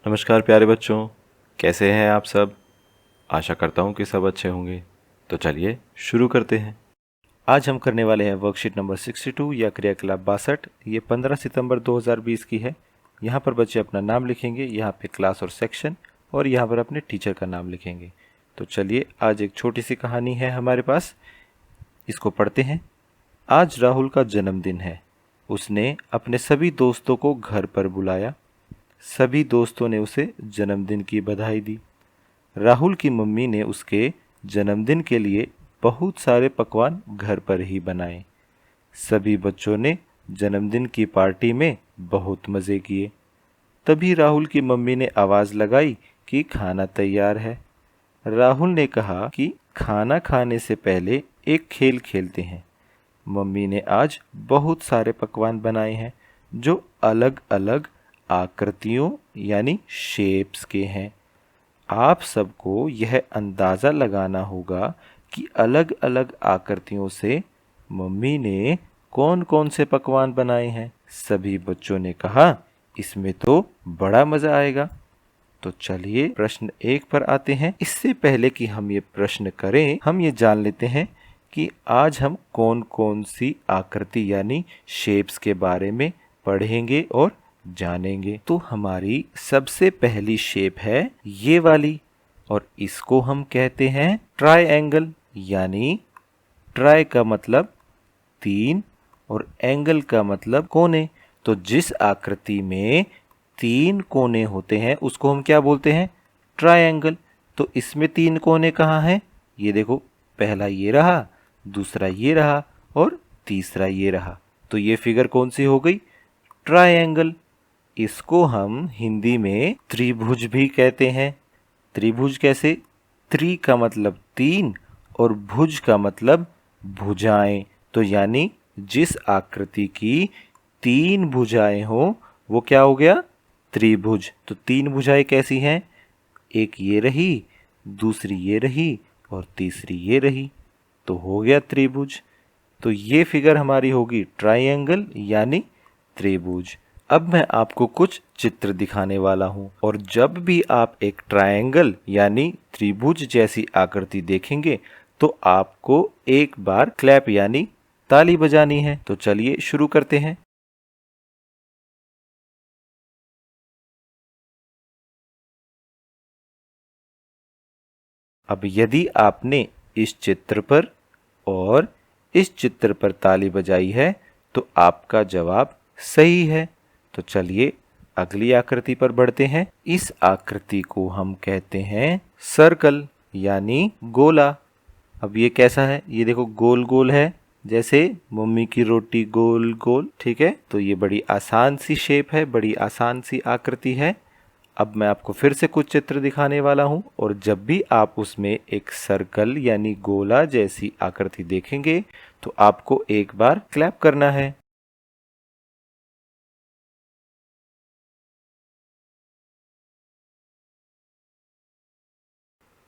नमस्कार प्यारे बच्चों, कैसे हैं आप सब। आशा करता हूँ कि सब अच्छे होंगे। तो चलिए शुरू करते हैं। आज हम करने वाले हैं वर्कशीट नंबर 62 या क्रियाकलाप 62। ये 15 सितंबर 2020 की है। यहाँ पर बच्चे अपना नाम लिखेंगे, यहाँ पे क्लास और सेक्शन, और यहाँ पर अपने टीचर का नाम लिखेंगे। तो चलिए, आज एक छोटी सी कहानी है हमारे पास, इसको पढ़ते हैं। आज राहुल का जन्मदिन है। उसने अपने सभी दोस्तों को घर पर बुलाया। सभी दोस्तों ने उसे जन्मदिन की बधाई दी। राहुल की मम्मी ने उसके जन्मदिन के लिए बहुत सारे पकवान घर पर ही बनाए। सभी बच्चों ने जन्मदिन की पार्टी में बहुत मज़े किए। तभी राहुल की मम्मी ने आवाज़ लगाई कि खाना तैयार है। राहुल ने कहा कि खाना खाने से पहले एक खेल खेलते हैं। मम्मी ने आज बहुत सारे पकवान बनाए हैं जो अलग अलग आकृतियों यानी शेप्स के हैं। आप सबको यह अंदाज़ा लगाना होगा कि अलग अलग आकृतियों से मम्मी ने कौन कौन से पकवान बनाए हैं। सभी बच्चों ने कहा, इसमें तो बड़ा मज़ा आएगा। तो चलिए प्रश्न 1 पर आते हैं। इससे पहले कि हम ये प्रश्न करें, हम ये जान लेते हैं कि आज हम कौन कौन सी आकृति यानी शेप्स के बारे में पढ़ेंगे और जानेंगे। तो हमारी सबसे पहली शेप है ये वाली, और इसको हम कहते हैं ट्रायंगल। यानी ट्राई का मतलब 3 और एंगल का मतलब कोने। तो जिस आकृति में 3 कोने होते हैं उसको हम क्या बोलते हैं? ट्रायंगल। तो इसमें 3 कोने कहाँ हैं? ये देखो, पहला ये रहा, दूसरा ये रहा और तीसरा ये रहा। तो ये फिगर कौन सी हो गई? ट्रायंगल। इसको हम हिंदी में त्रिभुज भी कहते हैं। त्रिभुज कैसे? त्रि का मतलब 3 और भुज का मतलब भुजाएं। तो यानी जिस आकृति की 3 भुजाएं हो वो क्या हो गया? त्रिभुज। तो 3 भुजाएं कैसी हैं? एक ये रही, दूसरी ये रही और तीसरी ये रही। तो हो गया त्रिभुज। तो ये फिगर हमारी होगी ट्रायंगल यानी त्रिभुज। अब मैं आपको कुछ चित्र दिखाने वाला हूँ, और जब भी आप एक ट्रायंगल यानी त्रिभुज जैसी आकृति देखेंगे तो आपको एक बार क्लैप यानी ताली बजानी है। तो चलिए शुरू करते हैं। अब यदि आपने इस चित्र पर और इस चित्र पर ताली बजाई है तो आपका जवाब सही है। तो चलिए अगली आकृति पर बढ़ते हैं। इस आकृति को हम कहते हैं सर्कल यानी गोला। अब ये कैसा है? ये देखो, गोल गोल है, जैसे मम्मी की रोटी गोल गोल। ठीक है, तो ये बड़ी आसान सी शेप है, बड़ी आसान सी आकृति है। अब मैं आपको फिर से कुछ चित्र दिखाने वाला हूँ, और जब भी आप उसमें एक सर्कल यानी गोला जैसी आकृति देखेंगे तो आपको एक बार क्लैप करना है।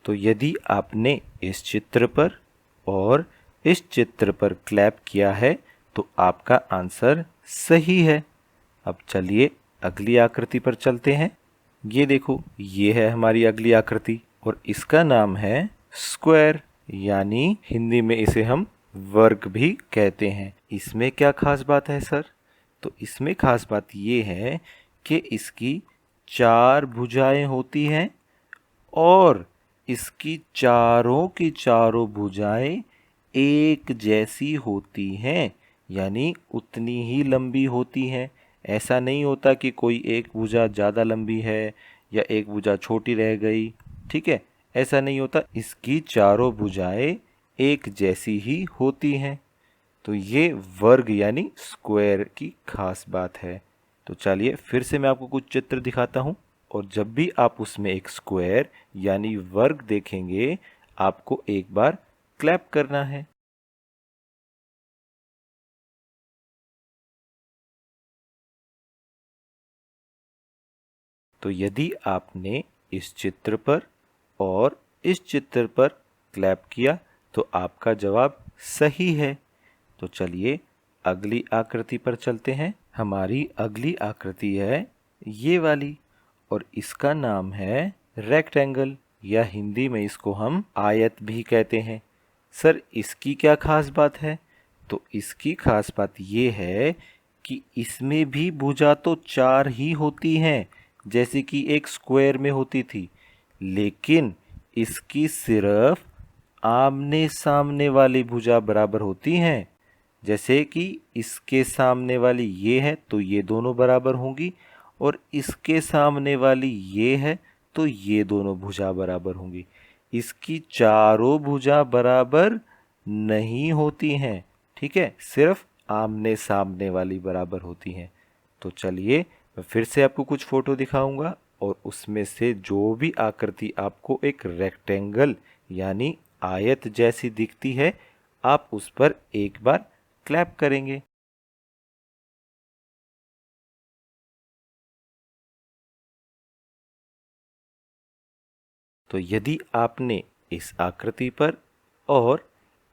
तो यदि आपने इस चित्र पर और इस चित्र पर क्लैप किया है तो आपका आंसर सही है। अब चलिए अगली आकृति पर चलते हैं। ये देखो, ये है हमारी अगली आकृति, और इसका नाम है स्क्वायर, यानी हिंदी में इसे हम वर्ग भी कहते हैं। इसमें क्या खास बात है सर? तो इसमें खास बात ये है कि इसकी 4 भुजाएं होती हैं, और इसकी चारों की चारों भुजाएं एक जैसी होती हैं, यानी उतनी ही लंबी होती हैं। ऐसा नहीं होता कि कोई एक भुजा ज़्यादा लंबी है या एक भुजा छोटी रह गई। ठीक है, ऐसा नहीं होता। इसकी चारों भुजाएं एक जैसी ही होती हैं। तो ये वर्ग यानी स्क्वायर की खास बात है। तो चलिए फिर से मैं आपको कुछ चित्र दिखाता हूँ, और जब भी आप उसमें एक स्क्वायर यानी वर्ग देखेंगे आपको एक बार क्लैप करना है। तो यदि आपने इस चित्र पर और इस चित्र पर क्लैप किया तो आपका जवाब सही है। तो चलिए अगली आकृति पर चलते हैं। हमारी अगली आकृति है ये वाली, और इसका नाम है रेक्टेंगल, या हिंदी में इसको हम आयत भी कहते हैं। सर इसकी क्या खास बात है? तो इसकी खास बात ये है कि इसमें भी भुजा तो 4 ही होती हैं, जैसे कि एक स्क्वायर में होती थी, लेकिन इसकी सिर्फ आमने सामने वाली भुजा बराबर होती हैं। जैसे कि इसके सामने वाली ये है तो ये दोनों बराबर होंगी, और इसके सामने वाली ये है तो ये दोनों भुजा बराबर होंगी। इसकी चारों भुजा बराबर नहीं होती हैं, ठीक है, सिर्फ आमने सामने वाली बराबर होती हैं। तो चलिए मैं फिर से आपको कुछ फोटो दिखाऊंगा, और उसमें से जो भी आकृति आपको एक रेक्टेंगल यानी आयत जैसी दिखती है, आप उस पर एक बार क्लैप करेंगे। तो यदि आपने इस आकृति पर और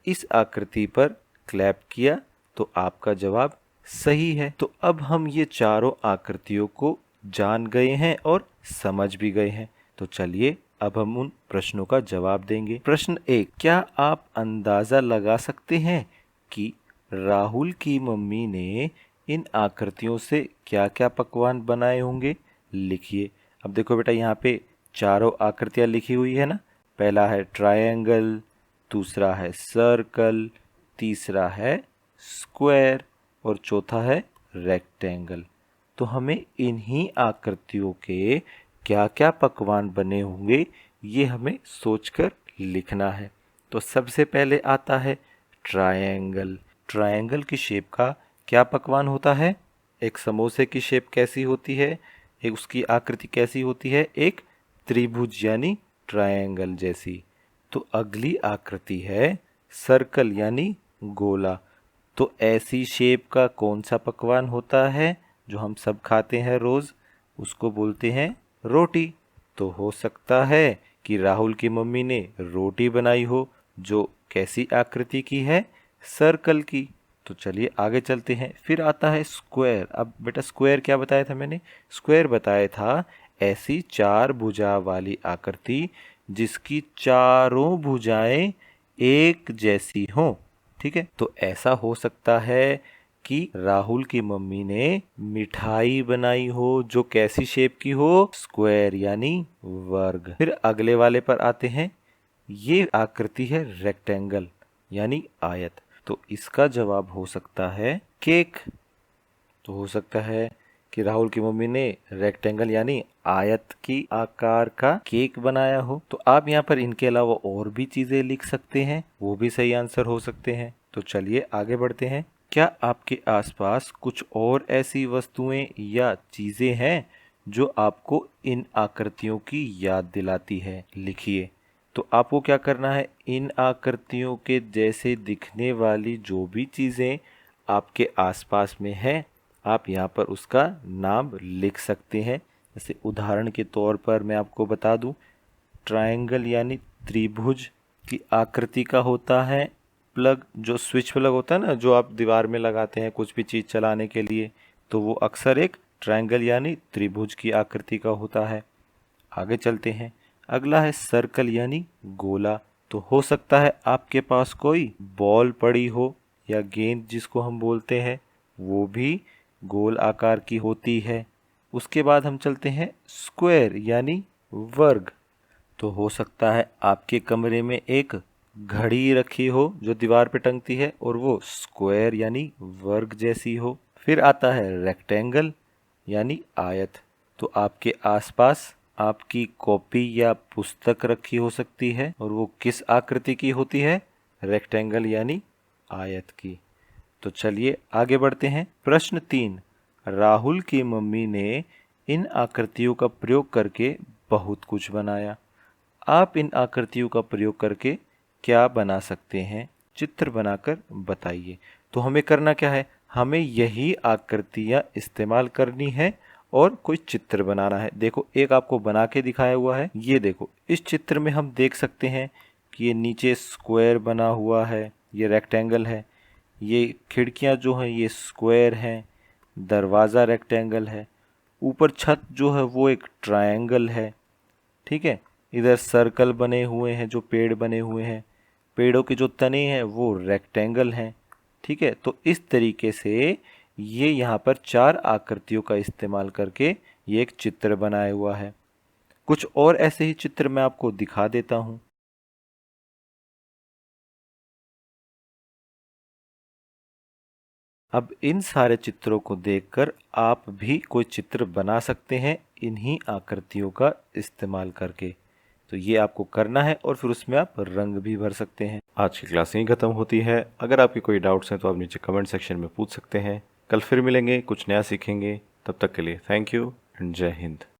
इस आकृति पर क्लैप किया तो आपका जवाब सही है। तो अब हम ये चारों आकृतियों को जान गए हैं और समझ भी गए हैं। तो चलिए अब हम उन प्रश्नों का जवाब देंगे। प्रश्न 1, क्या आप अंदाजा लगा सकते हैं कि राहुल की मम्मी ने इन आकृतियों से क्या क्या पकवान बनाए होंगे? लिखिए। अब देखो बेटा, यहाँ पे चारों आकृतियाँ लिखी हुई है ना। पहला है ट्रायंगल, दूसरा है सर्कल, तीसरा है स्क्वायर और चौथा है रेक्टेंगल। तो हमें इन्हीं आकृतियों के क्या क्या पकवान बने होंगे ये हमें सोचकर लिखना है। तो सबसे पहले आता है ट्रायंगल। ट्रायंगल की शेप का क्या पकवान होता है? एक समोसे की शेप कैसी होती है? एक उसकी आकृति कैसी होती है? एक त्रिभुज यानी ट्रायंगल जैसी। तो अगली आकृति है सर्कल यानी गोला। तो ऐसी शेप का कौन सा पकवान होता है जो हम सब खाते हैं रोज? उसको बोलते हैं रोटी। तो हो सकता है कि राहुल की मम्मी ने रोटी बनाई हो जो कैसी आकृति की है? सर्कल की। तो चलिए आगे चलते हैं। फिर आता है स्क्वायर। अब बेटा स्क्वायर क्या बताया था मैंने? स्क्वायर बताया था ऐसी 4 भुजा वाली आकृति जिसकी चारों भुजाएं एक जैसी हों। ठीक है, तो ऐसा हो सकता है कि राहुल की मम्मी ने मिठाई बनाई हो जो कैसी शेप की हो? स्क्वायर यानी वर्ग। फिर अगले वाले पर आते हैं। ये आकृति है रेक्टेंगल यानी आयत। तो इसका जवाब हो सकता है केक। तो हो सकता है कि राहुल की मम्मी ने रेक्टेंगल यानी आयत की आकार का केक बनाया हो। तो आप यहाँ पर इनके अलावा और भी चीजें लिख सकते हैं, वो भी सही आंसर हो सकते हैं। तो चलिए आगे बढ़ते हैं। क्या आपके आसपास कुछ और ऐसी वस्तुएं या चीजें हैं जो आपको इन आकृतियों की याद दिलाती है? लिखिए। तो आपको क्या करना है, इन आकृतियों के जैसे दिखने वाली जो भी चीजें आपके आसपास में है, आप यहाँ पर उसका नाम लिख सकते हैं। जैसे उदाहरण के तौर पर मैं आपको बता दूं, ट्रायंगल यानी त्रिभुज की आकृति का होता है प्लग, जो स्विच प्लग होता है ना, जो आप दीवार में लगाते हैं कुछ भी चीज़ चलाने के लिए, तो वो अक्सर एक ट्रायंगल यानी त्रिभुज की आकृति का होता है। आगे चलते हैं। अगला है सर्कल यानी गोला। तो हो सकता है आपके पास कोई बॉल पड़ी हो या गेंद जिसको हम बोलते हैं, वो भी गोल आकार की होती है। उसके बाद हम चलते हैं स्क्वायर यानी वर्ग। तो हो सकता है आपके कमरे में एक घड़ी रखी हो जो दीवार पे टंगती है और वो स्क्वायर यानी वर्ग जैसी हो। फिर आता है रेक्टेंगल यानी आयत। तो आपके आसपास आपकी कॉपी या पुस्तक रखी हो सकती है और वो किस आकृति की होती है? रेक्टेंगल यानी आयत की। तो चलिए आगे बढ़ते हैं। प्रश्न 3, राहुल की मम्मी ने इन आकृतियों का प्रयोग करके बहुत कुछ बनाया। आप इन आकृतियों का प्रयोग करके क्या बना सकते हैं? चित्र बनाकर बताइए। तो हमें करना क्या है, हमें यही आकृतियाँ इस्तेमाल करनी है और कोई चित्र बनाना है। देखो एक आपको बना के दिखाया हुआ है, ये देखो इस चित्र में हम देख सकते हैं कि ये नीचे स्क्वायर बना हुआ है, ये रेक्टेंगल है, ये खिड़कियां जो हैं ये स्क्वायर हैं, दरवाज़ा रेक्टेंगल है, ऊपर छत जो है वो एक ट्रायंगल है, ठीक है। इधर सर्कल बने हुए हैं, जो पेड़ बने हुए हैं, पेड़ों के जो तने हैं वो रेक्टेंगल हैं, ठीक है। तो इस तरीके से ये यहाँ पर चार आकृतियों का इस्तेमाल करके ये एक चित्र बनाया हुआ है। कुछ और ऐसे ही चित्र मैं आपको दिखा देता हूँ। अब इन सारे चित्रों को देखकर आप भी कोई चित्र बना सकते हैं इन्हीं आकृतियों का इस्तेमाल करके। तो ये आपको करना है और फिर उसमें आप रंग भी भर सकते हैं। आज की क्लास यहीं खत्म होती है। अगर आपके कोई डाउट्स हैं तो आप नीचे कमेंट सेक्शन में पूछ सकते हैं। कल फिर मिलेंगे, कुछ नया सीखेंगे। तब तक के लिए थैंक यू एंड जय हिंद।